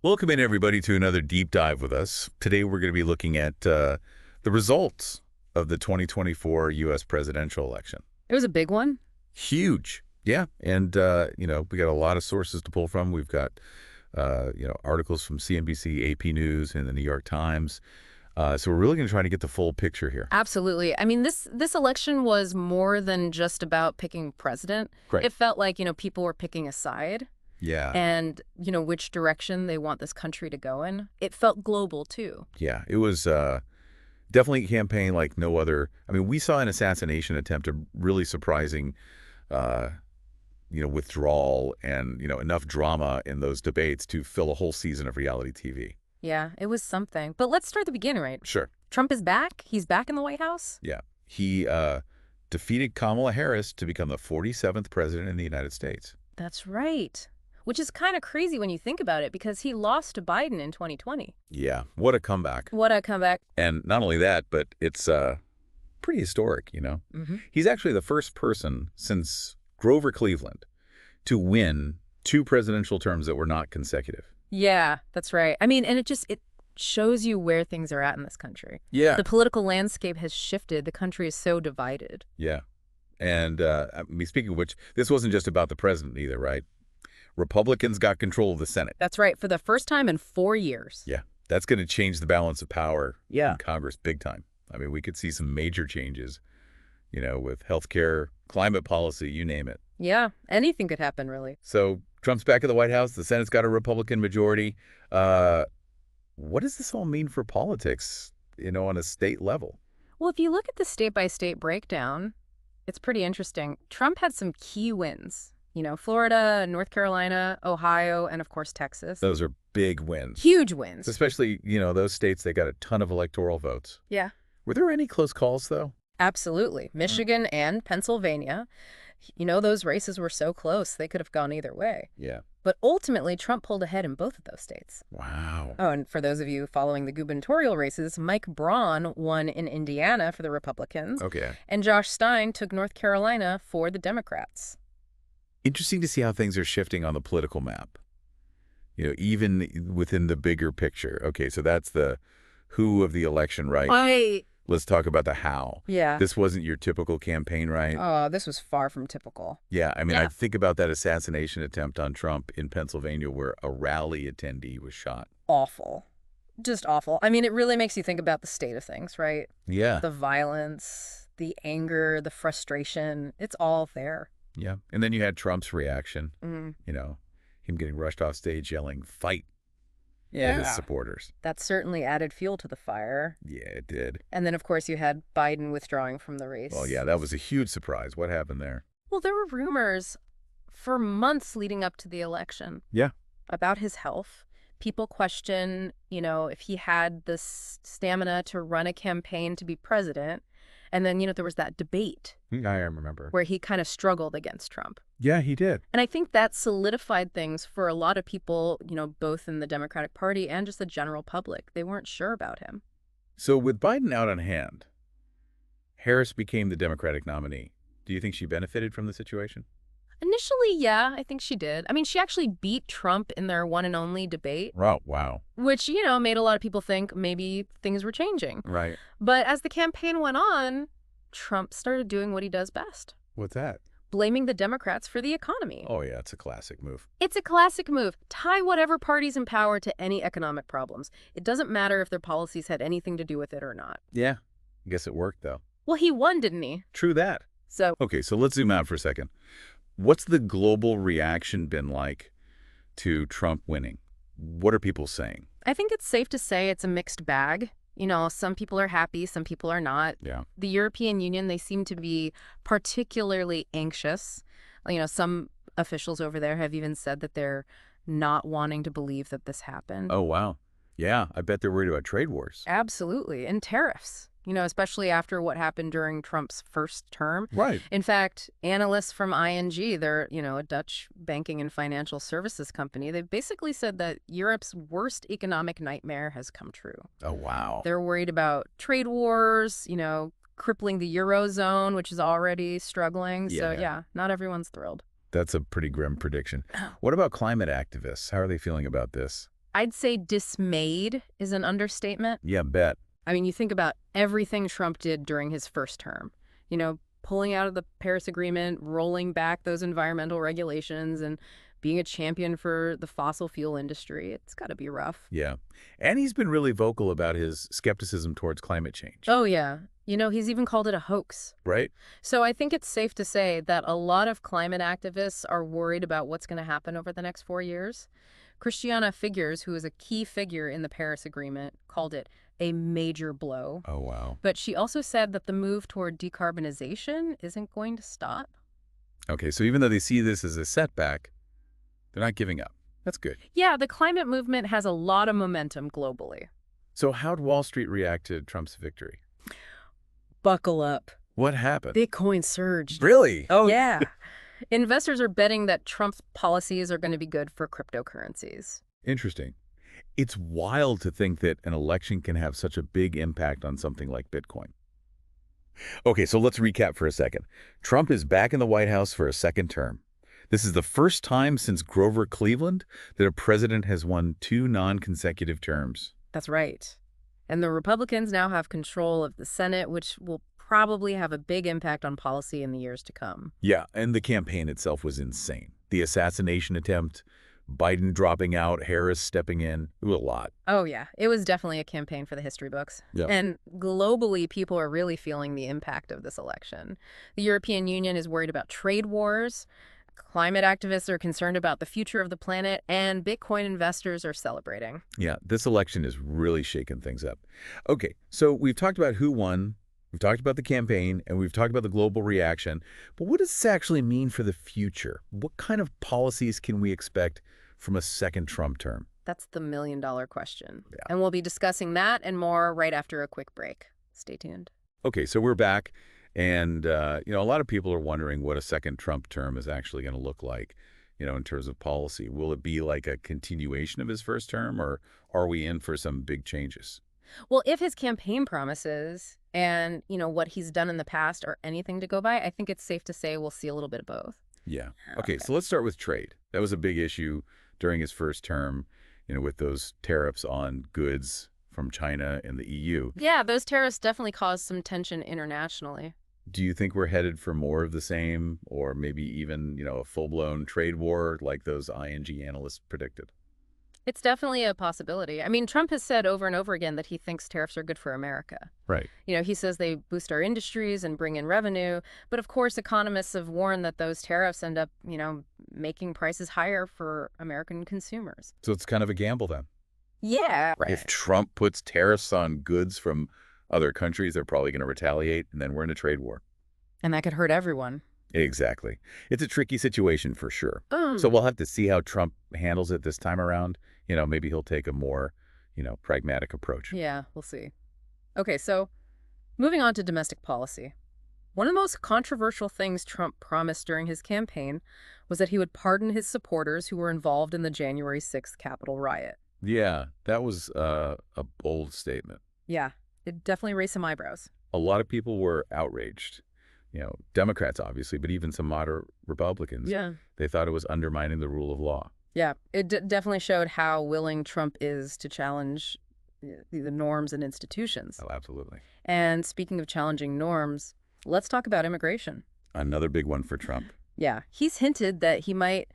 Welcome in, everybody, to another deep dive with us. Today, we're going to be looking at the results of the 2024 U.S. presidential election. It was a big one. Huge. Yeah. And, we got a lot of sources to pull from. We've got, articles from CNBC, AP News, and the New York Times. So we're really going to try to get the full picture here. Absolutely. I mean, this election was more than just about picking president. Right. It felt like, people were picking a side. Yeah. And, which direction they want this country to go in. It felt global, too. Yeah. It was definitely a campaign like no other. I mean, we saw an assassination attempt, a really surprising, withdrawal and, enough drama in those debates to fill a whole season of reality TV. Yeah, it was something. But let's start at the beginning, right? Sure. Trump is back. He's back in the White House. Yeah. He defeated Kamala Harris to become the 47th president in the United States. That's right. Which is kind of crazy when you think about it, because he lost to Biden in 2020. Yeah. What a comeback. What a comeback. And not only that, but it's pretty historic, Mm-hmm. He's actually the first person since Grover Cleveland to win 2 presidential terms that were not consecutive. Yeah, that's right. I mean, and it shows you where things are at in this country. Yeah. The political landscape has shifted. The country is so divided. Yeah. And speaking of which, this wasn't just about the president either, right? Republicans got control of the Senate. That's right, for the first time in 4 years. Yeah. That's going to change the balance of power Yeah. in Congress big time. I mean, we could see some major changes, with healthcare, climate policy, you name it. Yeah, anything could happen, really. So Trump's back at the White House. The Senate's got a Republican majority. What does this all mean for politics, on a state level? Well, if you look at the state-by-state breakdown, it's pretty interesting. Trump had some key wins. Florida, North Carolina, Ohio, and of course, Texas. Those are big wins. Huge wins. Especially, those states, they got a ton of electoral votes. Yeah. Were there any close calls, though? Absolutely. Michigan and Pennsylvania. Those races were so close, they could have gone either way. Yeah. But ultimately, Trump pulled ahead in both of those states. Wow. Oh, and for those of you following the gubernatorial races, Mike Braun won in Indiana for the Republicans. Okay. And Josh Stein took North Carolina for the Democrats. Interesting to see how things are shifting on the political map, even within the bigger picture. Okay, so that's the who of the election, right? Let's talk about the how. Yeah. This wasn't your typical campaign, right? Oh, this was far from typical. Yeah, I mean, Yeah. I think about that assassination attempt on Trump in Pennsylvania where a rally attendee was shot. Awful. Just awful. I mean, it really makes you think about the state of things, right? Yeah. The violence, the anger, the frustration, it's all there. Yeah. And then you had Trump's reaction, Mm. him getting rushed off stage yelling, "Fight," at Yeah. his supporters. That certainly added fuel to the fire. Yeah, it did. And then, of course, you had Biden withdrawing from the race. Well, yeah, that was a huge surprise. What happened there? Well, there were rumors for months leading up to the election. Yeah. About his health. People question, if he had the stamina to run a campaign to be president. And then, there was that debate I remember. where he kind of struggled against Trump. Yeah, he did. And I think that solidified things for a lot of people, both in the Democratic Party and just the general public. They weren't sure about him. So with Biden out on hand, Harris became the Democratic nominee. Do you think she benefited from the situation? Initially, yeah, I think she did. I mean, she actually beat Trump in their one and only debate, Oh, wow. which, made a lot of people think maybe things were changing. Right. But as the campaign went on, Trump started doing what he does best, What's that? blaming the Democrats for the economy. Oh, yeah, it's a classic move. It's a classic move. Tie whatever party's in power to any economic problems. It doesn't matter if their policies had anything to do with it or not. Yeah. I guess it worked, though. Well, he won, didn't he? True that. So, Okay, so let's zoom out for a second. What's the global reaction been like to Trump winning? What are people saying? I think it's safe to say it's a mixed bag. Some people are happy, some people are not. Yeah. The European Union, they seem to be particularly anxious. Some officials over there have even said that they're not wanting to believe that this happened. Oh, wow. Yeah, I bet they're worried about trade wars. Absolutely. And tariffs, especially after what happened during Trump's first term. Right. In fact, analysts from ING, they're, a Dutch banking and financial services company, they've basically said that Europe's worst economic nightmare has come true. Oh, wow. They're worried about trade wars, crippling the Eurozone, which is already struggling. So, Yeah. yeah, not everyone's thrilled. That's a pretty grim prediction. What about climate activists? How are they feeling about this? I'd say dismayed is an understatement. Yeah, bet. I mean, you think about everything Trump did during his first term, pulling out of the Paris Agreement, rolling back those environmental regulations, and being a champion for the fossil fuel industry. It's got to be rough. Yeah. And he's been really vocal about his skepticism towards climate change, Oh, yeah. He's even called it a hoax. right? So I think it's safe to say that a lot of climate activists are worried about what's going to happen over the next 4 years. Christiana Figures, who is a key figure in the Paris Agreement, called it a major blow. Oh, wow. But she also said that the move toward decarbonization isn't going to stop. Okay, so even though they see this as a setback, they're not giving up. That's good. Yeah, the climate movement has a lot of momentum globally. So how'd Wall Street react to Trump's victory? Buckle up. What happened? Bitcoin surged. Really? Oh, yeah. Investors are betting that Trump's policies are going to be good for cryptocurrencies. Interesting. It's wild to think that an election can have such a big impact on something like Bitcoin. Okay, so let's recap for a second. Trump is back in the White House for a second term. This is the first time since Grover Cleveland that a president has won 2 non-consecutive terms. That's right. And the Republicans now have control of the Senate, which will probably have a big impact on policy in the years to come. Yeah, and the campaign itself was insane. The assassination attempt, Biden dropping out, Harris stepping in, it was a lot. Oh, yeah. It was definitely a campaign for the history books. Yeah. And globally, people are really feeling the impact of this election. The European Union is worried about trade wars. Climate activists are concerned about the future of the planet, and Bitcoin investors are celebrating. Yeah, this election is really shaking things up. Okay, so we've talked about who won, we've talked about the campaign, and we've talked about the global reaction. But what does this actually mean for the future? What kind of policies can we expect from a second Trump term? That's the million-dollar question. Yeah. And we'll be discussing that and more right after a quick break. Stay tuned. Okay, so we're back. And, a lot of people are wondering what a second Trump term is actually going to look like, in terms of policy. Will it be like a continuation of his first term, or are we in for some big changes? Well, if his campaign promises and, what he's done in the past are anything to go by, I think it's safe to say we'll see a little bit of both. Yeah. Okay, so let's start with trade. That was a big issue during his first term, with those tariffs on goods from China and the EU. Yeah, those tariffs definitely caused some tension internationally. Do you think we're headed for more of the same, or maybe even, a full-blown trade war like those ING analysts predicted? It's definitely a possibility. I mean, Trump has said over and over again that he thinks tariffs are good for America. Right. He says they boost our industries and bring in revenue. But of course, economists have warned that those tariffs end up, making prices higher for American consumers. So it's kind of a gamble then. Yeah. If Trump puts tariffs on goods from other countries, they're probably going to retaliate, and then we're in a trade war. And that could hurt everyone. Exactly. It's a tricky situation for sure. So we'll have to see how Trump handles it this time around. Maybe he'll take a more, pragmatic approach. Yeah, we'll see. Okay, so moving on to domestic policy. One of the most controversial things Trump promised during his campaign was that he would pardon his supporters who were involved in the January 6th Capitol riot. Yeah, that was a bold statement. Yeah, it definitely raised some eyebrows. A lot of people were outraged. Democrats, obviously, but even some moderate Republicans. Yeah. They thought it was undermining the rule of law. Yeah, it definitely showed how willing Trump is to challenge the norms and institutions. Oh, absolutely. And speaking of challenging norms, let's talk about immigration. Another big one for Trump. Yeah, he's hinted that he might,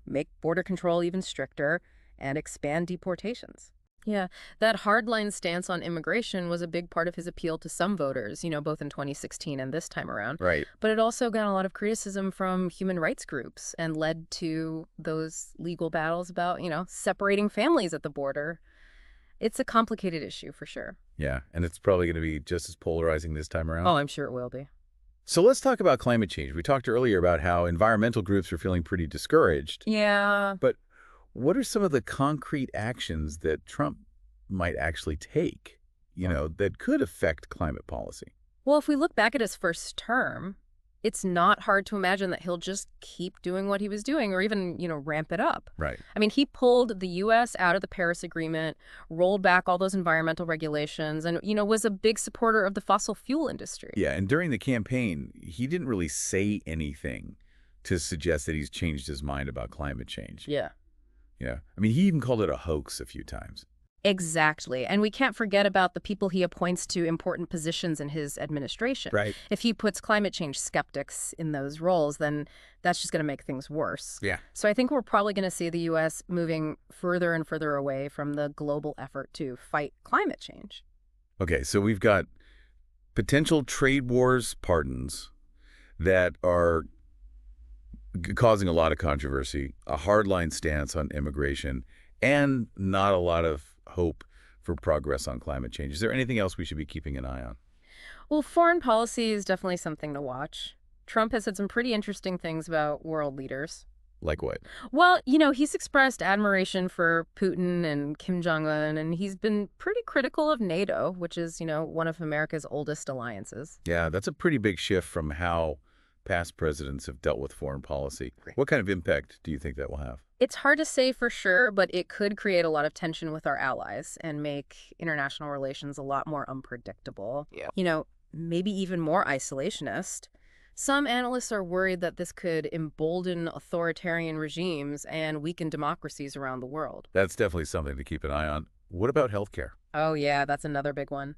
make border control even stricter and expand deportations. Yeah, that hardline stance on immigration was a big part of his appeal to some voters, both in 2016 and this time around. Right. But it also got a lot of criticism from human rights groups and led to those legal battles about, separating families at the border. It's a complicated issue for sure. Yeah, and it's probably going to be just as polarizing this time around. Oh, I'm sure it will be. So let's talk about climate change. We talked earlier about how environmental groups are feeling pretty discouraged. Yeah. But what are some of the concrete actions that Trump might actually take, that could affect climate policy? Well, if we look back at his first term, it's not hard to imagine that he'll just keep doing what he was doing or even, ramp it up. Right. I mean, he pulled the U.S. out of the Paris Agreement, rolled back all those environmental regulations, and, was a big supporter of the fossil fuel industry. Yeah, and during the campaign, he didn't really say anything to suggest that he's changed his mind about climate change. Yeah. Yeah. I mean, he even called it a hoax a few times. Exactly. And we can't forget about the people he appoints to important positions in his administration. Right. If he puts climate change skeptics in those roles, then that's just going to make things worse. Yeah. So I think we're probably going to see the U.S. moving further and further away from the global effort to fight climate change. Okay, so we've got potential trade wars pardons that are causing a lot of controversy, a hardline stance on immigration, and not a lot of hope for progress on climate change. Is there anything else we should be keeping an eye on? Well, foreign policy is definitely something to watch. Trump has said some pretty interesting things about world leaders. Like what? Well, he's expressed admiration for Putin and Kim Jong-un, and he's been pretty critical of NATO, which is, one of America's oldest alliances. Yeah, that's a pretty big shift from how past presidents have dealt with foreign policy. What kind of impact do you think that will have? It's hard to say for sure, but it could create a lot of tension with our allies and make international relations a lot more unpredictable. Yeah. Maybe even more isolationist. Some analysts are worried that this could embolden authoritarian regimes and weaken democracies around the world. That's definitely something to keep an eye on. What about healthcare? Oh, yeah, that's another big one.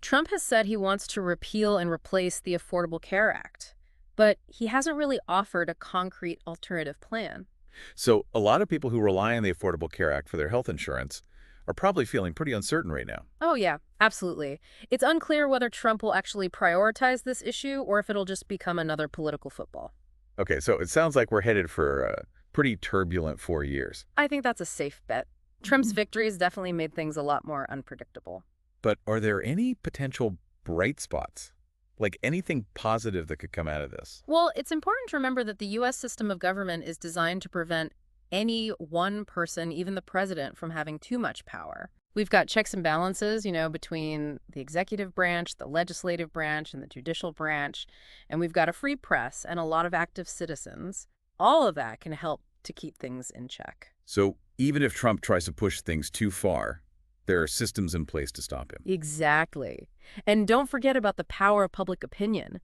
Trump has said he wants to repeal and replace the Affordable Care Act, but he hasn't really offered a concrete alternative plan. So a lot of people who rely on the Affordable Care Act for their health insurance are probably feeling pretty uncertain right now. Oh, yeah, absolutely. It's unclear whether Trump will actually prioritize this issue or if it'll just become another political football. Okay, so it sounds like we're headed for a pretty turbulent 4 years. I think that's a safe bet. Trump's victory has definitely made things a lot more unpredictable. But are there any potential bright spots? Like anything positive that could come out of this? Well, it's important to remember that the U.S. system of government is designed to prevent any one person, even the president, from having too much power. We've got checks and balances, between the executive branch, the legislative branch, and the judicial branch. And we've got a free press and a lot of active citizens. All of that can help to keep things in check. So even if Trump tries to push things too far, there are systems in place to stop him. Exactly. And don't forget about the power of public opinion.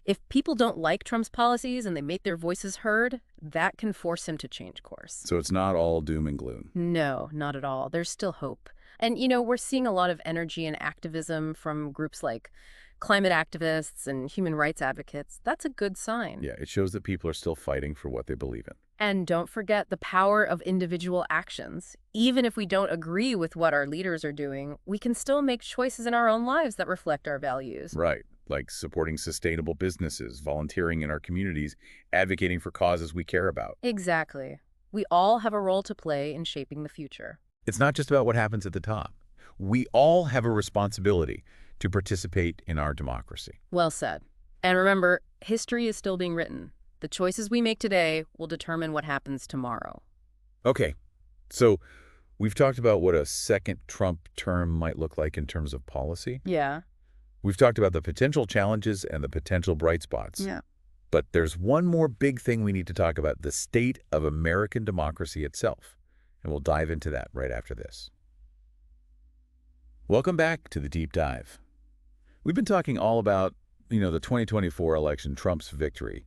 If people don't like Trump's policies and they make their voices heard, that can force him to change course. So it's not all doom and gloom. No, not at all. There's still hope. And, we're seeing a lot of energy and activism from groups like climate activists and human rights advocates. That's a good sign. Yeah, it shows that people are still fighting for what they believe in. And don't forget the power of individual actions. Even if we don't agree with what our leaders are doing, we can still make choices in our own lives that reflect our values. Right, like supporting sustainable businesses, volunteering in our communities, advocating for causes we care about. Exactly. We all have a role to play in shaping the future. It's not just about what happens at the top. We all have a responsibility to participate in our democracy. Well said. And remember, history is still being written. The choices we make today will determine what happens tomorrow. Okay, so we've talked about what a second Trump term might look like in terms of policy. Yeah. We've talked about the potential challenges and the potential bright spots. Yeah. But there's one more big thing we need to talk about, the state of American democracy itself. And we'll dive into that right after this. Welcome back to the Deep Dive. We've been talking all about, the 2024 election, Trump's victory,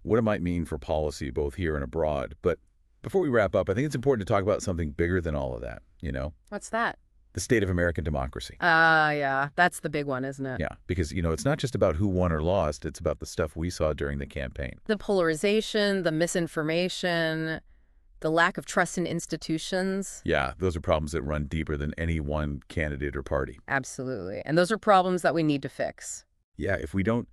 what it might mean for policy both here and abroad. But before we wrap up, I think it's important to talk about something bigger than all of that, What's that? the state of American democracy. Yeah, that's the big one, isn't it? Yeah, because, it's not just about who won or lost. It's about the stuff we saw during the campaign. The polarization, the misinformation, the lack of trust in institutions. Yeah, those are problems that run deeper than any one candidate or party. Absolutely. And those are problems that we need to fix. Yeah, if we don't,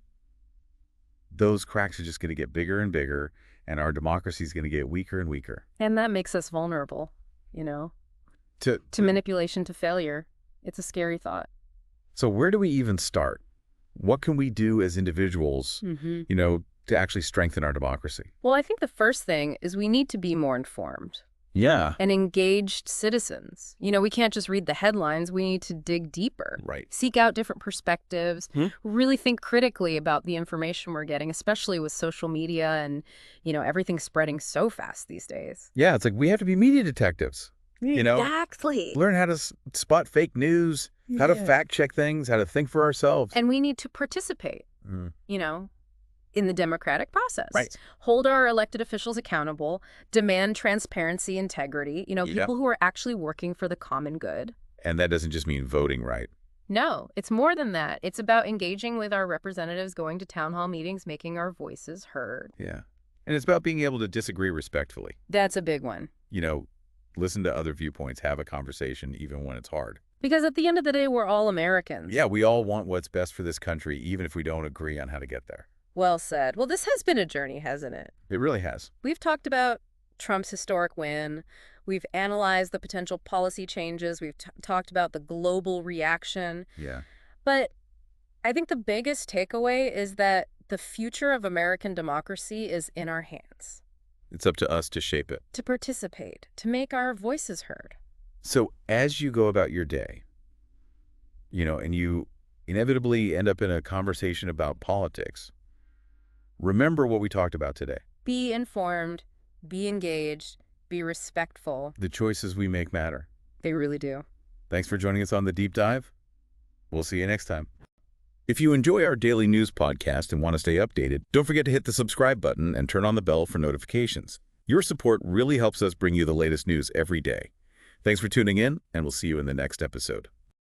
those cracks are just going to get bigger and bigger, and our democracy is going to get weaker and weaker. And that makes us vulnerable, to manipulation, to failure. It's a scary thought. So where do we even start? What can we do as individuals, to actually strengthen our democracy? Well, I think the first thing is we need to be more informed. Yeah. And engaged citizens. We can't just read the headlines. We need to dig deeper. Right. Seek out different perspectives. Really think critically about the information we're getting, especially with social media and, everything spreading so fast these days. Yeah, it's like we have to be media detectives. Exactly. Learn how to spot fake news, how to fact check things, how to think for ourselves. And we need to participate. in the democratic process. Right. Hold our elected officials accountable, demand transparency, integrity, Yeah. people who are actually working for the common good. And that doesn't just mean voting right. No, it's more than that. It's about engaging with our representatives, going to town hall meetings, making our voices heard. Yeah. And it's about being able to disagree respectfully. That's a big one. Listen to other viewpoints, have a conversation, even when it's hard. Because at the end of the day, we're all Americans. Yeah, we all want what's best for this country, even if we don't agree on how to get there. Well said. Well, this has been a journey, hasn't it? It really has. We've talked about Trump's historic win. We've analyzed the potential policy changes. We've talked about the global reaction. Yeah. But I think the biggest takeaway is that the future of American democracy is in our hands. It's up to us to shape it. To participate, to make our voices heard. So as you go about your day, and you inevitably end up in a conversation about politics, remember what we talked about today. Be informed, be engaged, be respectful. The choices we make matter. They really do. Thanks for joining us on The Deep Dive. We'll see you next time. If you enjoy our daily news podcast and want to stay updated, don't forget to hit the subscribe button and turn on the bell for notifications. Your support really helps us bring you the latest news every day. Thanks for tuning in, and we'll see you in the next episode.